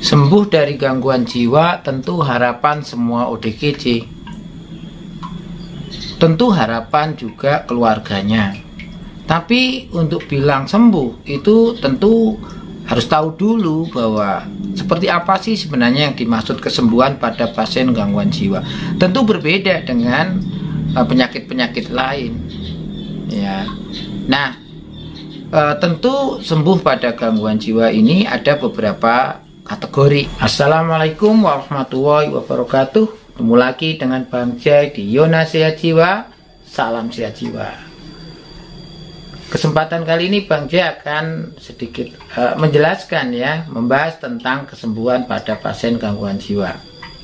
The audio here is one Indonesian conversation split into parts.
Sembuh dari gangguan jiwa tentu harapan semua ODGJ. Tentu harapan juga keluarganya. Tapi untuk bilang sembuh itu tentu harus tahu dulu bahwa seperti apa sih sebenarnya yang dimaksud kesembuhan pada pasien gangguan jiwa. Tentu berbeda dengan penyakit-penyakit lain. Ya. Nah, tentu sembuh pada gangguan jiwa ini ada beberapa kategori. Assalamualaikum warahmatullahi wabarakatuh. Ketemu lagi dengan Bang Jai di Yona Sehat Jiwa. Salam sehat jiwa. Kesempatan kali ini Bang Jai akan sedikit menjelaskan ya, membahas tentang kesembuhan pada pasien gangguan jiwa.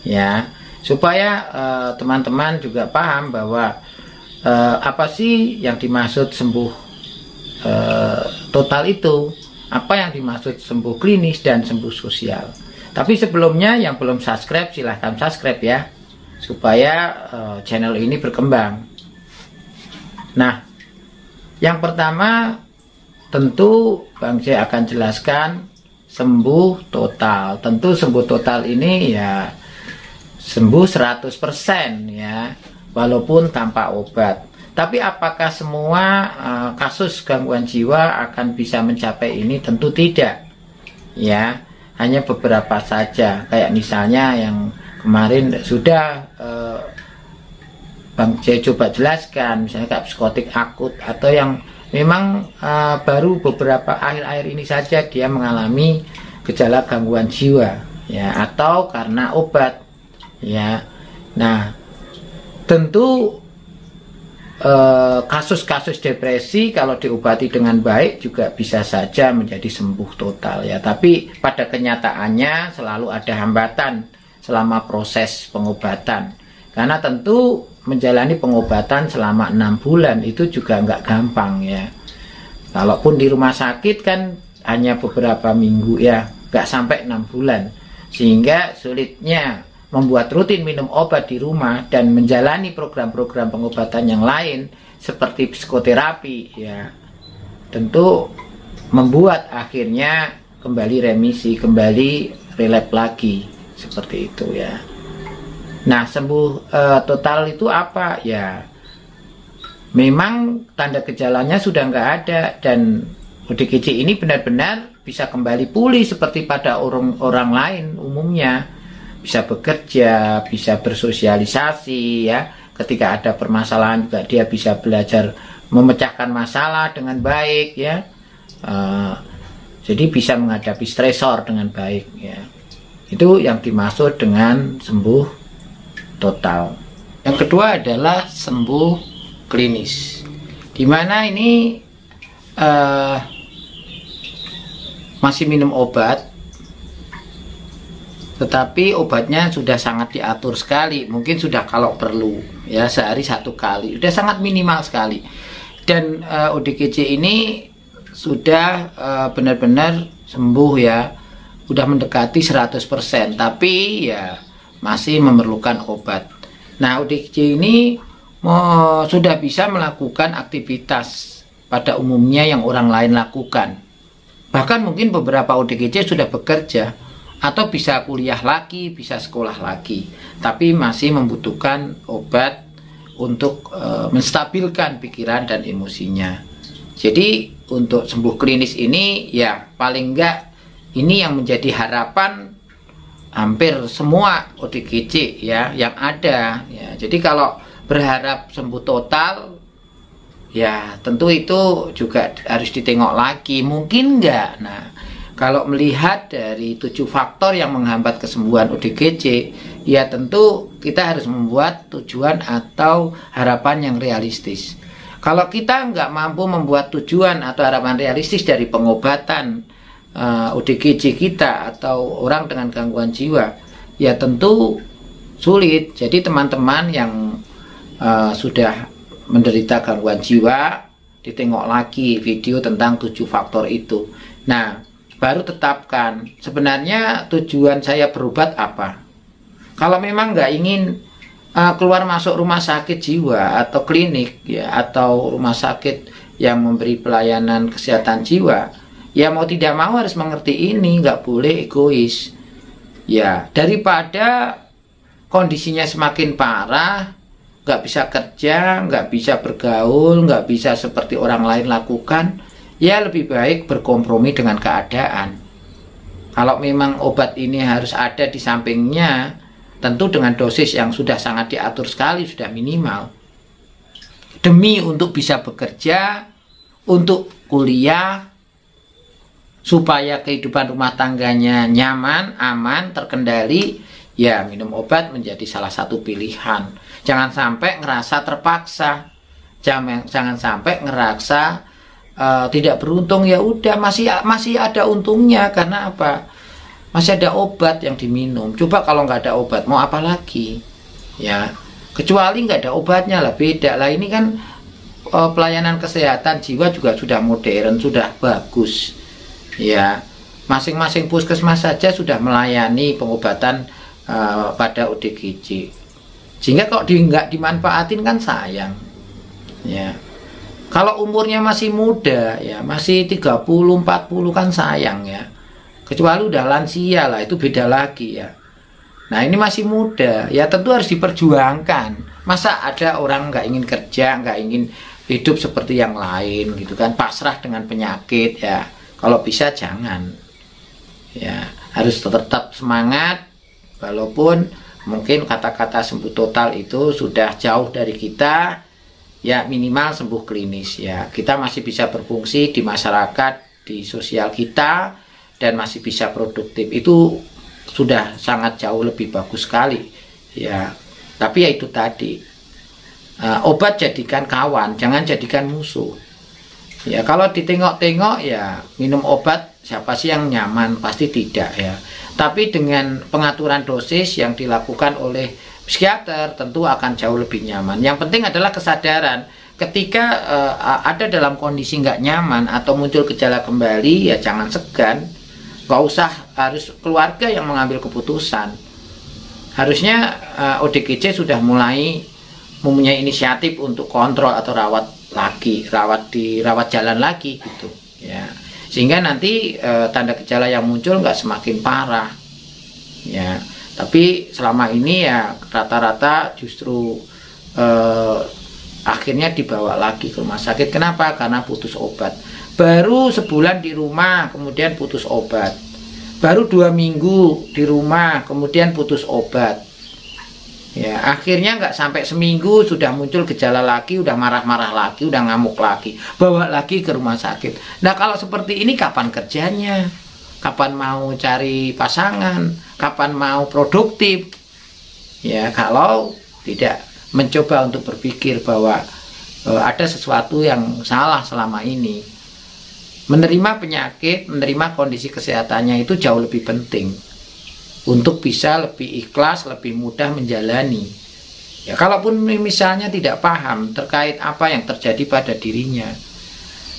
Ya, supaya teman-teman juga paham bahwa apa sih yang dimaksud sembuh total itu. Apa yang dimaksud sembuh klinis dan sembuh sosial. Tapi sebelumnya yang belum subscribe silahkan subscribe ya, supaya channel ini berkembang. Nah, yang pertama tentu Bang Jai akan jelaskan sembuh total. Tentu sembuh total ini ya sembuh 100% ya, walaupun tanpa obat. Tapi apakah semua kasus gangguan jiwa akan bisa mencapai ini? Tentu tidak. Ya, hanya beberapa saja. Kayak misalnya yang kemarin sudah Bang Jai coba jelaskan, misalnya kayak psikotik akut, atau yang memang baru beberapa akhir-akhir ini saja dia mengalami gejala gangguan jiwa, ya, atau karena obat, ya. Nah, tentu kasus-kasus depresi kalau diobati dengan baik juga bisa saja menjadi sembuh total ya. Tapi pada kenyataannya selalu ada hambatan selama proses pengobatan. Karena tentu menjalani pengobatan selama 6 bulan itu juga nggak gampang ya. Kalaupun di rumah sakit kan hanya beberapa minggu ya, nggak sampai 6 bulan. Sehingga sulitnya membuat rutin minum obat di rumah dan menjalani program-program pengobatan yang lain seperti psikoterapi ya, tentu membuat akhirnya kembali remisi, kembali relapse lagi seperti itu ya. Nah, sembuh total itu apa ya? Memang tanda gejalanya sudah nggak ada dan ODGJ ini benar-benar bisa kembali pulih seperti pada orang lain umumnya. Bisa bekerja, bisa bersosialisasi ya. Ketika ada permasalahan juga dia bisa belajar memecahkan masalah dengan baik ya. Jadi bisa menghadapi stresor dengan baik ya. Itu yang dimaksud dengan sembuh total. Yang kedua adalah sembuh klinis, dimana ini masih minum obat, tetapi obatnya sudah sangat diatur sekali, mungkin sudah kalau perlu ya sehari 1 kali, sudah sangat minimal sekali. Dan ODGJ ini sudah benar-benar sembuh ya, sudah mendekati 100%, tapi ya masih memerlukan obat. Nah, ODGJ ini sudah bisa melakukan aktivitas pada umumnya yang orang lain lakukan. Bahkan mungkin beberapa ODGJ sudah bekerja, atau bisa kuliah lagi, bisa sekolah lagi, tapi masih membutuhkan obat untuk menstabilkan pikiran dan emosinya. Jadi untuk sembuh klinis ini ya paling enggak ini yang menjadi harapan hampir semua ODGJ ya yang ada ya. Jadi kalau berharap sembuh total ya tentu itu juga harus ditengok lagi, mungkin enggak. Nah, kalau melihat dari 7 faktor yang menghambat kesembuhan ODGJ, ya tentu kita harus membuat tujuan atau harapan yang realistis. Kalau kita nggak mampu membuat tujuan atau harapan realistis dari pengobatan ODGJ kita atau orang dengan gangguan jiwa, ya tentu sulit. Jadi teman-teman yang sudah menderita gangguan jiwa, ditengok lagi video tentang 7 faktor itu. Nah, baru tetapkan sebenarnya tujuan saya berobat apa. Kalau memang nggak ingin keluar masuk rumah sakit jiwa atau klinik ya, atau rumah sakit yang memberi pelayanan kesehatan jiwa, ya mau tidak mau harus mengerti ini, nggak boleh egois. Ya, daripada kondisinya semakin parah, nggak bisa kerja, nggak bisa bergaul, nggak bisa seperti orang lain lakukan, ya lebih baik berkompromi dengan keadaan. Kalau memang obat ini harus ada di sampingnya, tentu dengan dosis yang sudah sangat diatur sekali, sudah minimal. Demi untuk bisa bekerja, untuk kuliah, supaya kehidupan rumah tangganya nyaman, aman, terkendali, ya minum obat menjadi salah satu pilihan. Jangan sampai ngerasa terpaksa, jangan sampai ngerasa tidak beruntung. Ya udah, masih ada untungnya. Karena apa? Masih ada obat yang diminum. Coba kalau nggak ada obat, mau apa lagi? Ya, kecuali nggak ada obatnya lah, beda lah. Ini kan pelayanan kesehatan jiwa juga sudah modern, sudah bagus. Ya, masing-masing puskesmas saja sudah melayani pengobatan pada ODGJ. Sehingga kok nggak dimanfaatin kan sayang. Ya, kalau umurnya masih muda, ya masih 30-40 kan sayang ya. Kecuali udah lansia lah, itu beda lagi ya. Nah ini masih muda, ya tentu harus diperjuangkan. Masa ada orang nggak ingin kerja, nggak ingin hidup seperti yang lain gitu kan, pasrah dengan penyakit ya. Kalau bisa jangan, ya harus tetap semangat, walaupun mungkin kata-kata sembuh total itu sudah jauh dari kita, ya minimal sembuh klinis ya. Kita masih bisa berfungsi di masyarakat, di sosial kita, dan masih bisa produktif. Itu sudah sangat jauh lebih bagus sekali, ya. Tapi ya itu tadi, obat jadikan kawan, jangan jadikan musuh. Ya kalau ditengok-tengok ya minum obat, siapa sih yang nyaman? Pasti tidak ya. Tapi dengan pengaturan dosis yang dilakukan oleh psikiater tentu akan jauh lebih nyaman. Yang penting adalah kesadaran. Ketika ada dalam kondisi nggak nyaman atau muncul gejala kembali, ya jangan segan. Nggak usah harus keluarga yang mengambil keputusan. Harusnya ODGJ sudah mulai mempunyai inisiatif untuk kontrol atau rawat lagi, rawat jalan lagi gitu ya, sehingga nanti tanda gejala yang muncul nggak semakin parah ya. Tapi selama ini ya rata-rata justru akhirnya dibawa lagi ke rumah sakit. Kenapa? Karena putus obat. Baru sebulan di rumah kemudian putus obat, baru 2 minggu di rumah kemudian putus obat. Ya, akhirnya nggak sampai seminggu sudah muncul gejala lagi, udah marah-marah lagi, udah ngamuk lagi, bawa lagi ke rumah sakit. Nah kalau seperti ini kapan kerjanya? Kapan mau cari pasangan? Kapan mau produktif? Ya kalau tidak mencoba untuk berpikir bahwa ada sesuatu yang salah selama ini. Menerima penyakit, menerima kondisi kesehatannya itu jauh lebih penting untuk bisa lebih ikhlas, lebih mudah menjalani. Ya, kalaupun misalnya tidak paham terkait apa yang terjadi pada dirinya,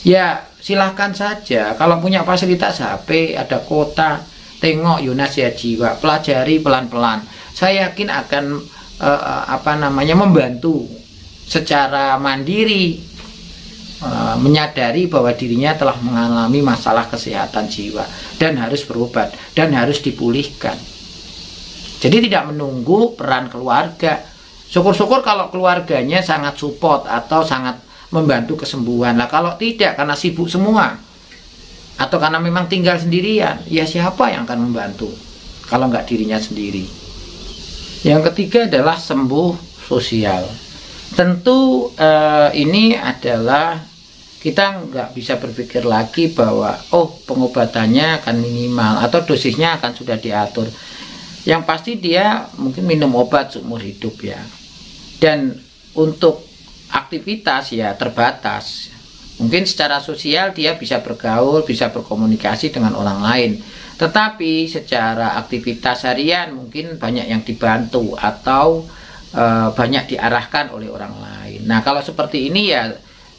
ya silahkan saja. Kalau punya fasilitas HP, ada kota, tengok Yunas ya Jiwa, pelajari pelan-pelan. Saya yakin akan membantu secara mandiri, menyadari bahwa dirinya telah mengalami masalah kesehatan jiwa dan harus berobat dan harus dipulihkan. Jadi tidak menunggu peran keluarga. Syukur-syukur kalau keluarganya sangat support atau sangat membantu kesembuhan. Lah kalau tidak, karena sibuk semua atau karena memang tinggal sendirian, ya siapa yang akan membantu kalau nggak dirinya sendiri. Yang ketiga adalah sembuh sosial. Tentu ini adalah kita nggak bisa berpikir lagi bahwa pengobatannya akan minimal atau dosisnya akan sudah diatur. Yang pasti dia mungkin minum obat seumur hidup ya. Dan untuk aktivitas ya terbatas. Mungkin secara sosial dia bisa bergaul, bisa berkomunikasi dengan orang lain. Tetapi secara aktivitas harian mungkin banyak yang dibantu atau banyak diarahkan oleh orang lain. Nah kalau seperti ini ya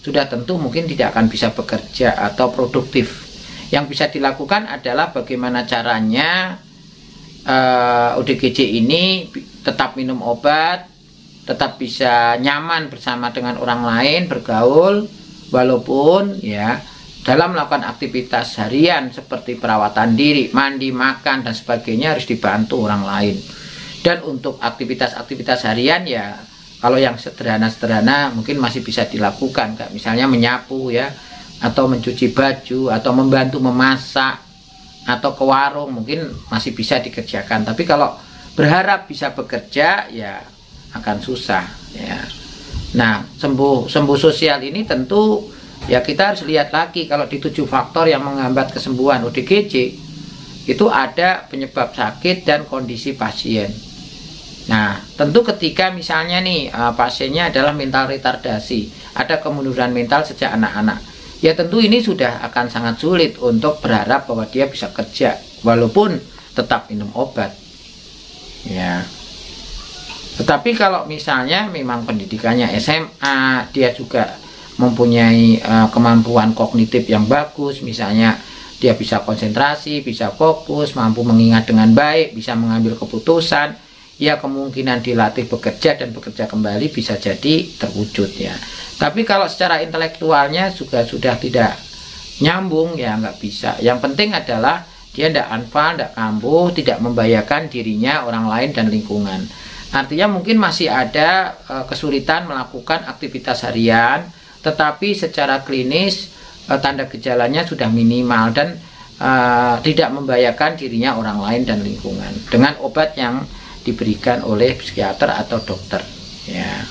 sudah tentu mungkin tidak akan bisa bekerja atau produktif. Yang bisa dilakukan adalah bagaimana caranya ODGJ ini tetap minum obat, tetap bisa nyaman bersama dengan orang lain, bergaul, walaupun ya dalam melakukan aktivitas harian seperti perawatan diri, mandi, makan, dan sebagainya harus dibantu orang lain. Dan untuk aktivitas-aktivitas harian ya, kalau yang sederhana-sederhana mungkin masih bisa dilakukan, kayak misalnya menyapu ya, atau mencuci baju, atau membantu memasak, atau ke warung mungkin masih bisa dikerjakan. Tapi kalau berharap bisa bekerja ya akan susah ya. Nah, sembuh sosial ini tentu ya kita harus lihat lagi kalau di 7 faktor yang menghambat kesembuhan ODGJ itu ada penyebab sakit dan kondisi pasien. Nah, tentu ketika misalnya nih pasiennya adalah mental retardasi, ada kemunduran mental sejak anak-anak, ya tentu ini sudah akan sangat sulit untuk berharap bahwa dia bisa kerja walaupun tetap minum obat. Ya. Tetapi kalau misalnya memang pendidikannya SMA, dia juga mempunyai kemampuan kognitif yang bagus, misalnya dia bisa konsentrasi, bisa fokus, mampu mengingat dengan baik, bisa mengambil keputusan, ya kemungkinan dilatih bekerja dan bekerja kembali bisa jadi terwujud ya. Tapi kalau secara intelektualnya juga sudah tidak nyambung ya nggak bisa. Yang penting adalah dia tidak anfal, tidak kambuh, tidak membahayakan dirinya, orang lain, dan lingkungan. Artinya mungkin masih ada kesulitan melakukan aktivitas harian, tetapi secara klinis tanda gejalanya sudah minimal dan tidak membahayakan dirinya, orang lain, dan lingkungan dengan obat yang diberikan oleh psikiater atau dokter ya.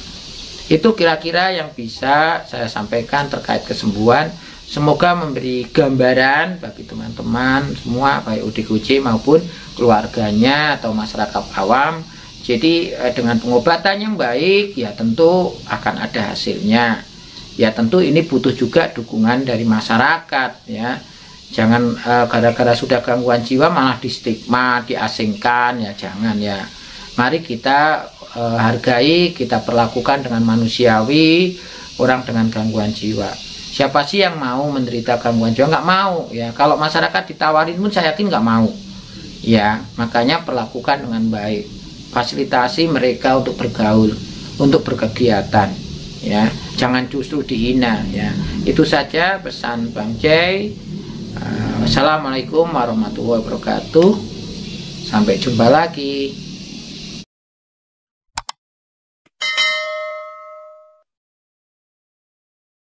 Itu kira-kira yang bisa saya sampaikan terkait kesembuhan. Semoga memberi gambaran bagi teman-teman semua, baik ODGJ maupun keluarganya atau masyarakat awam. Jadi dengan pengobatan yang baik ya tentu akan ada hasilnya. Ya tentu ini butuh juga dukungan dari masyarakat ya. Jangan gara-gara sudah gangguan jiwa malah distigma, diasingkan ya, jangan ya. Mari kita hargai, kita perlakukan dengan manusiawi orang dengan gangguan jiwa. Siapa sih yang mau menderita gangguan jiwa? Nggak mau ya. Kalau masyarakat ditawarin pun saya yakin nggak mau ya. Makanya perlakukan dengan baik, fasilitasi mereka untuk bergaul, untuk berkegiatan ya. Jangan justru dihina ya. Itu saja pesan Bang Jay. Wassalamualaikum warahmatullahi wabarakatuh. Sampai jumpa lagi.